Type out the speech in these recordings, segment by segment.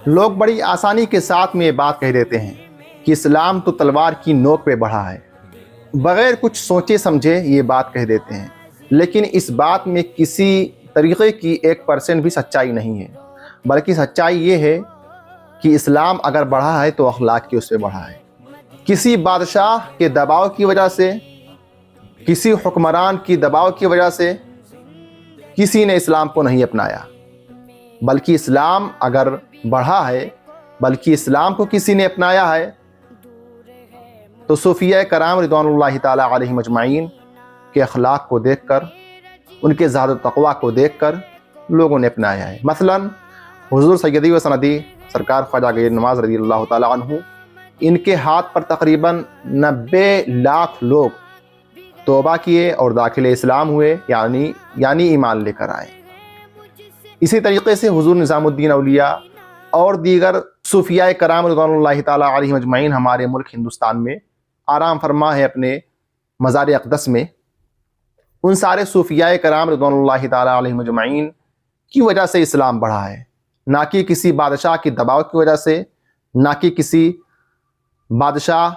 لوگ بڑی آسانی کے ساتھ میں یہ بات کہہ دیتے ہیں کہ اسلام تو تلوار کی نوک پہ بڑھا ہے، بغیر کچھ سوچے سمجھے یہ بات کہہ دیتے ہیں، لیکن اس بات میں کسی طریقے کی 1% بھی سچائی نہیں ہے، بلکہ سچائی یہ ہے کہ اسلام اگر بڑھا ہے تو اخلاق کی اس پہ بڑھا ہے۔ کسی بادشاہ کے دباؤ کی وجہ سے، کسی حکمران کی دباؤ کی وجہ سے کسی نے اسلام کو نہیں اپنایا، بلکہ اسلام اگر بڑھا ہے، بلکہ اسلام کو کسی نے اپنایا ہے تو صوفیاء کرام رضوان اللہ تعالی علیہم اجمعین کے اخلاق کو دیکھ کر، ان کے زہد و تقویٰ کو دیکھ کر لوگوں نے اپنایا ہے۔ مثلا حضور سیدی و سندی سرکار خواجہ غیر نواز رضی اللہ تعالی عنہ، ان کے ہاتھ پر تقریباً 90 لاکھ لوگ توبہ کیے اور داخل اسلام ہوئے، یعنی ایمان لے کر آئے۔ اسی طریقے سے حضور نظام الدین اولیاء اور دیگر صوفیاء کرام رضوان اللہ تعالی علیہم اجمعین ہمارے ملک ہندوستان میں آرام فرما ہے اپنے مزار اقدس میں، ان سارے صوفیاء کرام رضوان اللہ تعالی علیہم اجمعین کی وجہ سے اسلام بڑھا ہے، نہ کہ کسی بادشاہ کے دباؤ کی وجہ سے، نہ کہ کسی بادشاہ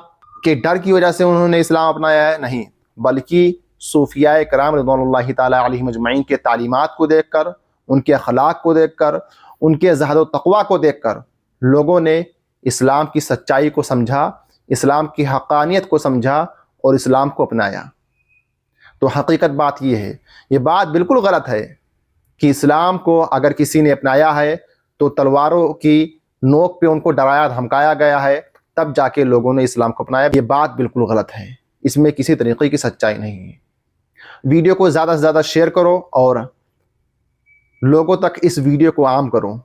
کے ڈر کی وجہ سے انہوں نے اسلام اپنایا ہے، نہیں، بلکہ صوفیاء کرام رضوان اللہ تعالی علیہم اجمعین کے تعلیمات کو دیکھ کر، ان کے اخلاق کو دیکھ کر، ان کے زہد و تقویٰ کو دیکھ کر لوگوں نے اسلام کی سچائی کو سمجھا، اسلام کی حقانیت کو سمجھا اور اسلام کو اپنایا۔ تو حقیقت بات یہ ہے، یہ بات بالکل غلط ہے کہ اسلام کو اگر کسی نے اپنایا ہے تو تلواروں کی نوک پہ ان کو ڈرایا دھمکایا گیا ہے، تب جا کے لوگوں نے اسلام کو اپنایا۔ یہ بات بالکل غلط ہے، اس میں کسی طریقے کی سچائی نہیں ہے۔ ویڈیو کو زیادہ سے زیادہ شیئر کرو اور لوگوں تک اس ویڈیو کو عام کرو۔